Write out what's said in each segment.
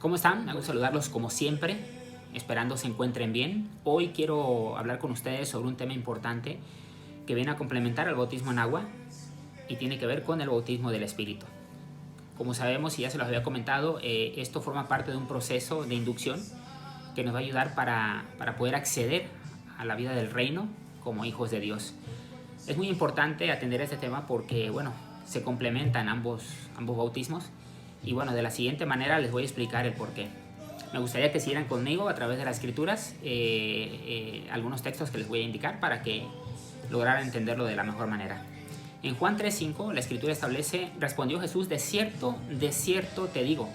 ¿Cómo están? Me gusta saludarlos como siempre, esperando se encuentren bien. Hoy quiero hablar con ustedes sobre un tema importante que viene a complementar al bautismo en agua y tiene que ver con el bautismo del Espíritu. Como sabemos y ya se los había comentado, esto forma parte de un proceso de inducción que nos va a ayudar para poder acceder a la vida del reino como hijos de Dios. Es muy importante atender este tema porque, se complementan ambos bautismos. Y de la siguiente manera les voy a explicar el por qué. Me gustaría que siguieran conmigo a través de las escrituras algunos textos que les voy a indicar para que lograran entenderlo de la mejor manera. En Juan 3:5 la escritura establece: respondió Jesús, de cierto te digo,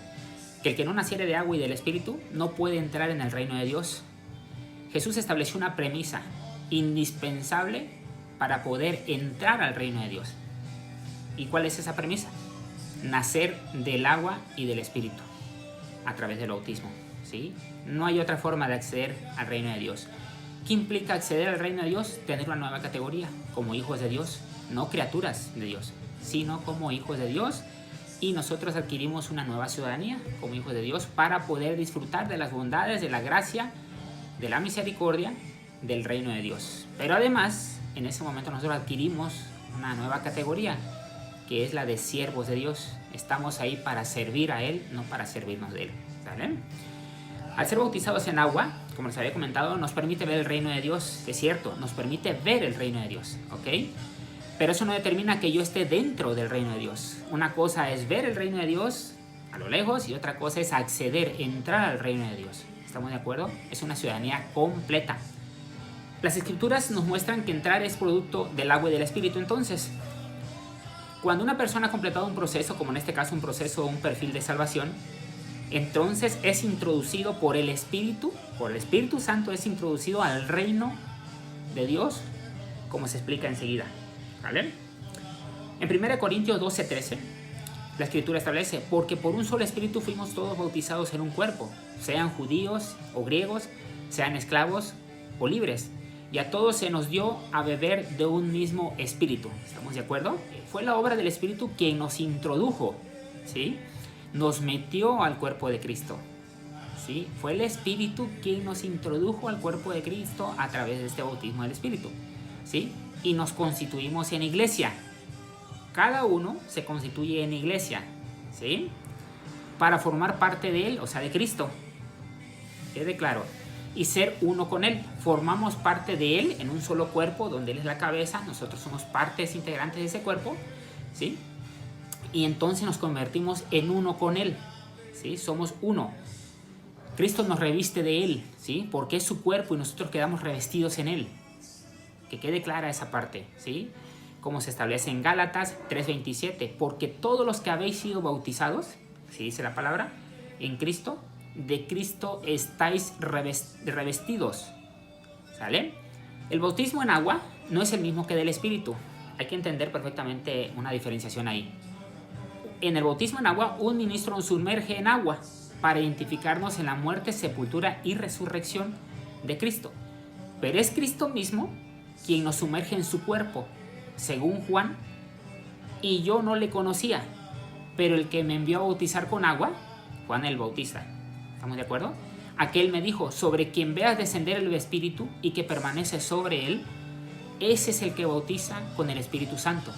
que el que no naciere de agua y del Espíritu no puede entrar en el reino de Dios. Jesús estableció una premisa indispensable para poder entrar al reino de Dios. ¿Y cuál es esa premisa? Nacer del agua y del Espíritu a través del bautismo, ¿sí? No hay otra forma de acceder al reino de Dios. ¿Qué implica acceder al reino de Dios? Tener una nueva categoría como hijos de Dios, no criaturas de Dios, sino como hijos de Dios. Y nosotros adquirimos una nueva ciudadanía como hijos de Dios para poder disfrutar de las bondades, de la gracia, de la misericordia del reino de Dios. Pero además, en ese momento nosotros adquirimos una nueva categoría, que es la de siervos de Dios. Estamos ahí para servir a Él, no para servirnos de Él, ¿sale? Al ser bautizados en agua, como les había comentado, nos permite ver el reino de Dios. Es cierto, nos permite ver el reino de Dios, ¿ok? Pero eso no determina que yo esté dentro del reino de Dios. Una cosa es ver el reino de Dios a lo lejos y otra cosa es acceder, entrar al reino de Dios. ¿Estamos de acuerdo? Es una ciudadanía completa. Las escrituras nos muestran que entrar es producto del agua y del Espíritu. Entonces, cuando una persona ha completado un proceso, como en este caso un proceso o un perfil de salvación, entonces es introducido por el Espíritu Santo, es introducido al reino de Dios, como se explica enseguida, ¿vale? En 1 Corintios 12:13, la escritura establece: porque por un solo Espíritu fuimos todos bautizados en un cuerpo, sean judíos o griegos, sean esclavos o libres, y a todos se nos dio a beber de un mismo Espíritu. ¿Estamos de acuerdo? Fue la obra del Espíritu quien nos introdujo, ¿sí? Nos metió al cuerpo de Cristo, ¿sí? Fue el Espíritu quien nos introdujo al cuerpo de Cristo a través de este bautismo del Espíritu, ¿sí? Y nos constituimos en iglesia. Cada uno se constituye en iglesia, ¿sí? Para formar parte de Él, o sea, de Cristo. Quede claro. Y ser uno con Él. Formamos parte de Él en un solo cuerpo donde Él es la cabeza, nosotros somos partes integrantes de ese cuerpo, ¿sí? Y entonces nos convertimos en uno con Él, ¿sí? Somos uno. Cristo nos reviste de Él, ¿sí? Porque es su cuerpo y nosotros quedamos revestidos en Él. Que quede clara esa parte, ¿sí? Como se establece en Gálatas 3:27, porque todos los que habéis sido bautizados, ¿sí dice la palabra? En Cristo, de Cristo estáis revestidos, ¿sale? El bautismo en agua no es el mismo que del Espíritu. Hay que entender perfectamente una diferenciación ahí. En el bautismo en agua, un ministro nos sumerge en agua para identificarnos en la muerte, sepultura y resurrección de Cristo. Pero es Cristo mismo quien nos sumerge en su cuerpo, según Juan, y yo no le conocía, pero el que me envió a bautizar con agua, Juan el Bautista. ¿Estamos de acuerdo? Aquel me dijo: sobre quien veas descender el Espíritu y que permanece sobre él, ese es el que bautiza con el Espíritu Santo,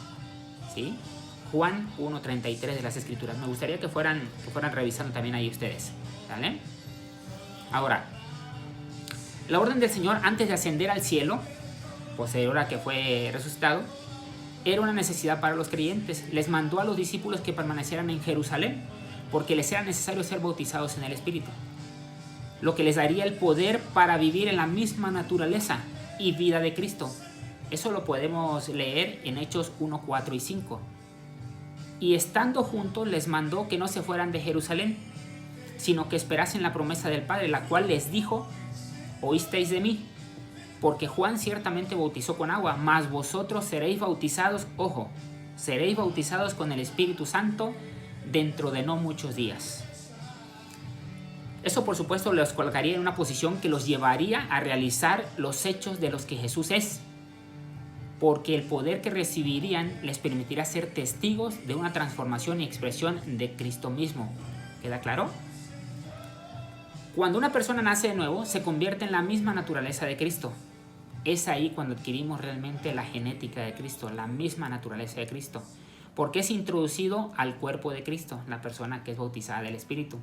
¿sí? Juan 1:33 de las Escrituras. Me gustaría que fueran revisando también ahí ustedes, ¿vale? Ahora, la orden del Señor antes de ascender al cielo, posterior a que fue resucitado, era una necesidad para los creyentes. Les mandó a los discípulos que permanecieran en Jerusalén, porque les era necesario ser bautizados en el Espíritu, lo que les daría el poder para vivir en la misma naturaleza y vida de Cristo. Eso lo podemos leer en Hechos 1, 4 y 5. Y estando juntos les mandó que no se fueran de Jerusalén, sino que esperasen la promesa del Padre, la cual les dijo: oísteis de mí, porque Juan ciertamente bautizó con agua, mas vosotros seréis bautizados, ojo, seréis bautizados con el Espíritu Santo dentro de no muchos días. Eso, por supuesto, los colocaría en una posición que los llevaría a realizar los hechos de los que Jesús es, porque el poder que recibirían les permitirá ser testigos de una transformación y expresión de Cristo mismo. ¿Queda claro? Cuando una persona nace de nuevo, se convierte en la misma naturaleza de Cristo. Es ahí cuando adquirimos realmente la genética de Cristo, la misma naturaleza de Cristo. Porque es introducido al cuerpo de Cristo, la persona que es bautizada del Espíritu.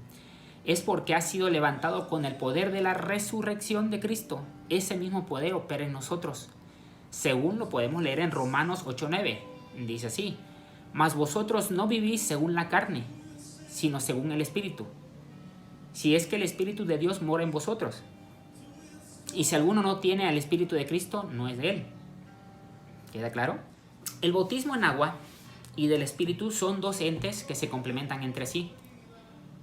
Es porque ha sido levantado con el poder de la resurrección de Cristo. Ese mismo poder opera en nosotros. Según lo podemos leer en Romanos 8:9. Dice así: mas vosotros no vivís según la carne, sino según el Espíritu. Si es que el Espíritu de Dios mora en vosotros. Y si alguno no tiene al Espíritu de Cristo, no es de él. ¿Queda claro? El bautismo en agua y del Espíritu son dos entes que se complementan entre sí.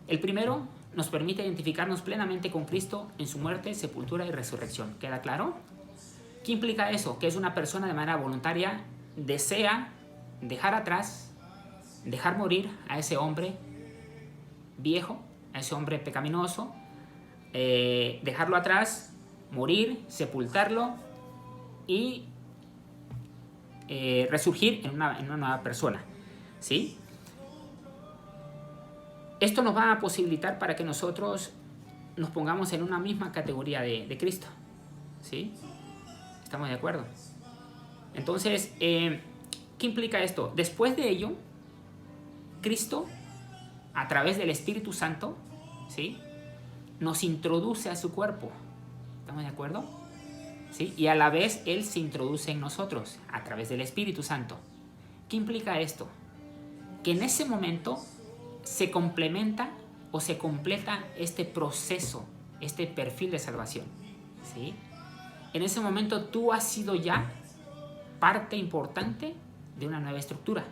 El primero nos permite identificarnos plenamente con Cristo en su muerte, sepultura y resurrección. ¿Queda claro? ¿Qué implica eso? Que es una persona de manera voluntaria desea dejar atrás, dejar morir a ese hombre viejo, a ese hombre pecaminoso, dejarlo atrás, morir, sepultarlo y resurgir en una nueva persona, ¿sí? Esto nos va a posibilitar para que nosotros nos pongamos en una misma categoría de Cristo, ¿sí? ¿Estamos de acuerdo? Entonces, ¿qué implica esto? Después de ello, Cristo, a través del Espíritu Santo, ¿sí?, nos introduce a su cuerpo. ¿Estamos de acuerdo? ¿Sí? Y a la vez Él se introduce en nosotros a través del Espíritu Santo. ¿Qué implica esto? Que en ese momento se complementa o se completa este proceso, este perfil de salvación, ¿sí? En ese momento tú has sido ya parte importante de una nueva estructura,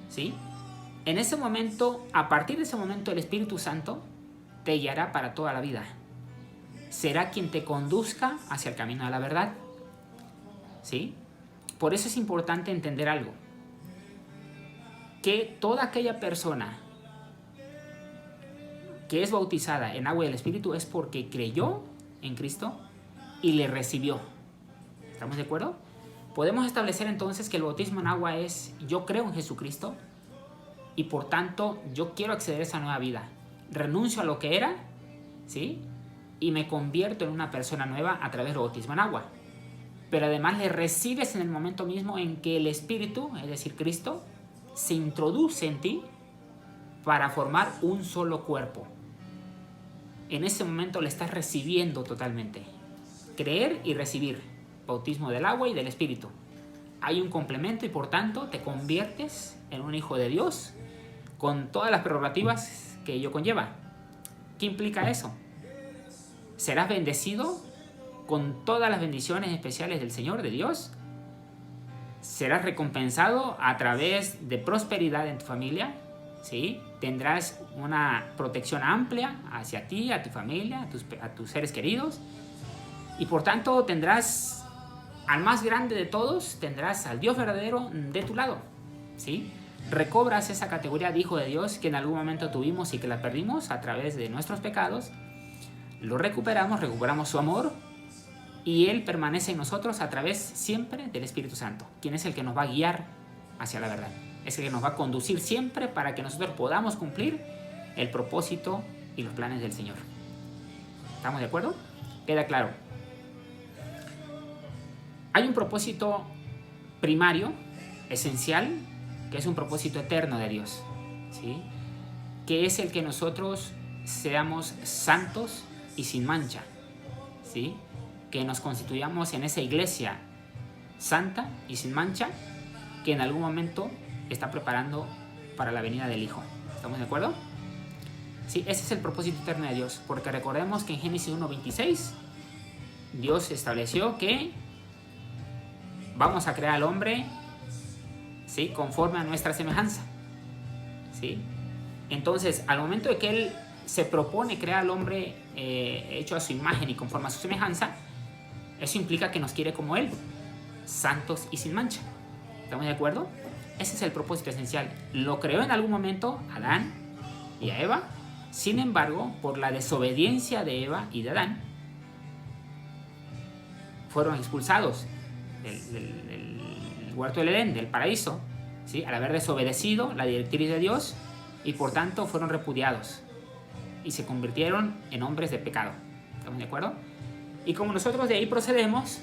¿sí? En ese momento, a partir de ese momento, el Espíritu Santo te guiará para toda la vida. Será quien te conduzca hacia el camino de la verdad, ¿sí? Por eso es importante entender algo, que toda aquella persona que es bautizada en agua y el Espíritu es porque creyó en Cristo y le recibió. ¿Estamos de acuerdo? Podemos establecer entonces que el bautismo en agua es: yo creo en Jesucristo y por tanto yo quiero acceder a esa nueva vida. Renuncio a lo que era, ¿sí?, y me convierto en una persona nueva a través del bautismo en agua. Pero además le recibes en el momento mismo en que el Espíritu, es decir, Cristo, se introduce en ti para formar un solo cuerpo. En ese momento le estás recibiendo totalmente. Creer y recibir. Bautismo del agua y del Espíritu. Hay un complemento y por tanto te conviertes en un hijo de Dios con todas las prerrogativas que ello conlleva. ¿Qué implica eso? Serás bendecido con todas las bendiciones especiales del Señor, de Dios. Serás recompensado a través de prosperidad en tu familia, ¿sí? Tendrás una protección amplia hacia ti, a tu familia, a tus seres queridos. Y por tanto tendrás al más grande de todos, tendrás al Dios verdadero de tu lado, ¿sí? Recobras esa categoría de hijo de Dios que en algún momento tuvimos y que la perdimos a través de nuestros pecados. Lo recuperamos su amor y Él permanece en nosotros a través siempre del Espíritu Santo, quien es el que nos va a guiar hacia la verdad. Es el que nos va a conducir siempre para que nosotros podamos cumplir el propósito y los planes del Señor. ¿Estamos de acuerdo? ¿Queda claro? Hay un propósito primario, esencial, que es un propósito eterno de Dios, ¿sí?, que es el que nosotros seamos santos y sin mancha, ¿sí?, que nos constituyamos en esa iglesia santa y sin mancha que en algún momento está preparando para la venida del Hijo. ¿Estamos de acuerdo? Sí, ese es el propósito eterno de Dios, porque recordemos que en Génesis 1:26 Dios estableció que vamos a crear al hombre, ¿sí?, conforme a nuestra semejanza, ¿sí? Entonces, al momento de que Él se propone crear al hombre hecho a su imagen y conforme a su semejanza, eso implica que nos quiere como Él, santos y sin mancha. ¿Estamos de acuerdo? Ese es el propósito esencial. Lo creó en algún momento a Adán y a Eva. Sin embargo, por la desobediencia de Eva y de Adán, fueron expulsados del huerto del Edén, del paraíso, ¿sí?, al haber desobedecido la directriz de Dios, y por tanto fueron repudiados. y se convirtieron en hombres de pecado. ¿Estamos de acuerdo? Y como nosotros de ahí procedemos,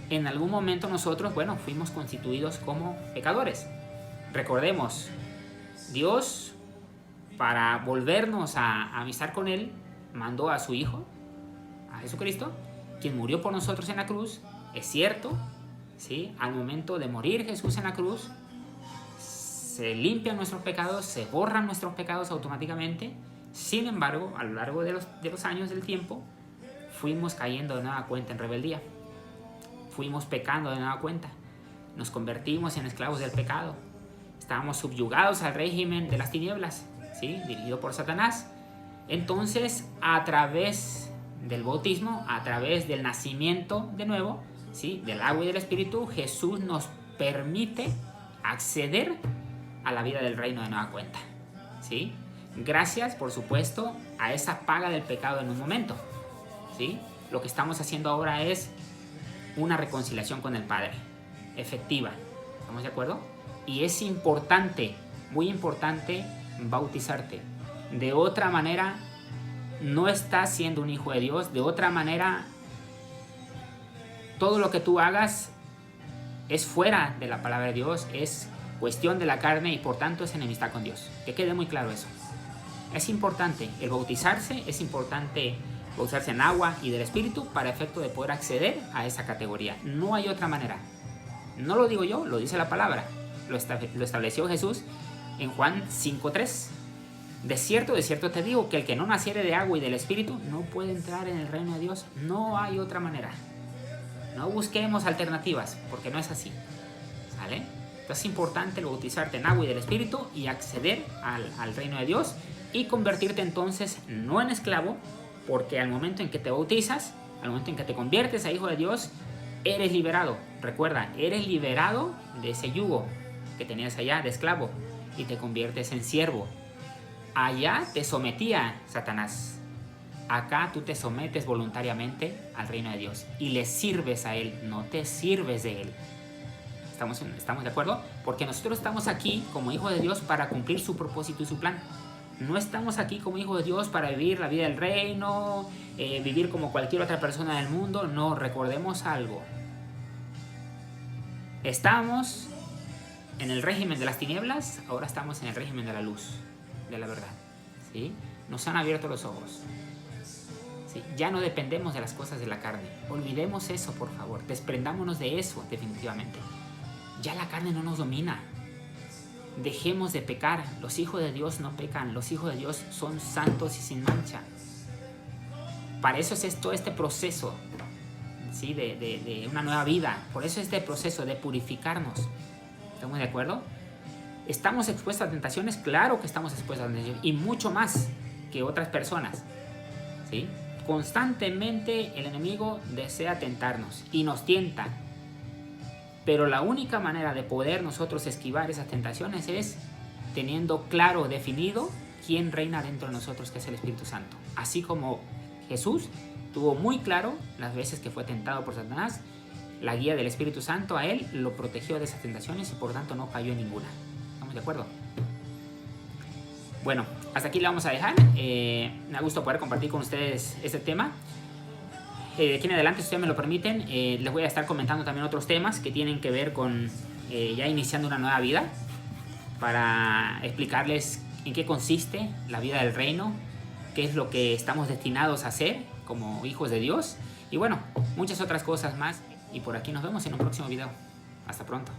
en algún momento nosotros, bueno, fuimos constituidos como pecadores. Recordemos, Dios, para volvernos a amistad con Él, mandó a su Hijo, a Jesucristo, quien murió por nosotros en la cruz. Es cierto, ¿sí? Al momento de morir Jesús en la cruz, se limpian nuestros pecados, se borran nuestros pecados automáticamente. Sin embargo, a lo largo de los años del tiempo, fuimos cayendo de nueva cuenta en rebeldía. Fuimos pecando de nueva cuenta. Nos convertimos en esclavos del pecado. Estábamos subyugados al régimen de las tinieblas, ¿sí? Dirigido por Satanás. Entonces, a través del bautismo, a través del nacimiento de nuevo, ¿sí? Del agua y del Espíritu, Jesús nos permite acceder a la vida del reino de nueva cuenta, ¿sí? Gracias, por supuesto, a esa paga del pecado en un momento, ¿sí? Lo que estamos haciendo ahora es una reconciliación con el Padre, efectiva. ¿Estamos de acuerdo? Y es importante, muy importante, bautizarte. De otra manera, no estás siendo un hijo de Dios. De otra manera, todo lo que tú hagas es fuera de la palabra de Dios, es cuestión de la carne y por tanto es enemistad con Dios. Que quede muy claro eso. Es importante el bautizarse, es importante bautizarse en agua y del Espíritu para efecto de poder acceder a esa categoría. No hay otra manera. No lo digo yo, lo dice la palabra. Lo estableció Jesús en Juan 5:3. De cierto te digo que el que no naciere de agua y del Espíritu no puede entrar en el reino de Dios. No hay otra manera. No busquemos alternativas, porque no es así. ¿Sale? Entonces es importante el bautizarte en agua y del Espíritu y acceder al reino de Dios y convertirte entonces no en esclavo, porque al momento en que te bautizas, al momento en que te conviertes a hijo de Dios, eres liberado. Recuerda, eres liberado de ese yugo que tenías allá de esclavo y te conviertes en siervo. Allá te sometía Satanás. Acá tú te sometes voluntariamente al reino de Dios y le sirves a Él, no te sirves de Él. ¿Estamos de acuerdo? Porque nosotros estamos aquí como hijos de Dios para cumplir su propósito y su plan. No estamos aquí como hijos de Dios para vivir la vida del reino, vivir como cualquier otra persona del mundo. No, recordemos algo. Estamos en el régimen de las tinieblas, ahora estamos en el régimen de la luz, de la verdad, ¿sí? Nos han abierto los ojos, ¿sí? Ya no dependemos de las cosas de la carne. Olvidemos eso, por favor. Desprendámonos de eso, definitivamente. Ya la carne no nos domina. Dejemos de pecar. Los hijos de Dios no pecan. Los hijos de Dios son santos y sin mancha. Para eso es todo este proceso, ¿sí? de una nueva vida. Por eso este proceso de purificarnos. ¿Estamos de acuerdo? ¿Estamos expuestos a tentaciones? Claro que estamos expuestos a tentaciones. Y mucho más que otras personas, ¿sí? Constantemente el enemigo desea tentarnos y nos tienta. Pero la única manera de poder nosotros esquivar esas tentaciones es teniendo claro, definido quién reina dentro de nosotros, que es el Espíritu Santo. Así como Jesús tuvo muy claro las veces que fue tentado por Satanás, la guía del Espíritu Santo a él lo protegió de esas tentaciones y por tanto no cayó en ninguna. ¿Estamos de acuerdo? Bueno, hasta aquí le vamos a dejar. Me da gusto poder compartir con ustedes este tema. De aquí en adelante, si ustedes me lo permiten, les voy a estar comentando también otros temas que tienen que ver con ya iniciando una nueva vida, para explicarles en qué consiste la vida del reino, qué es lo que estamos destinados a hacer como hijos de Dios y bueno, muchas otras cosas más. Y por aquí nos vemos en un próximo video. Hasta pronto.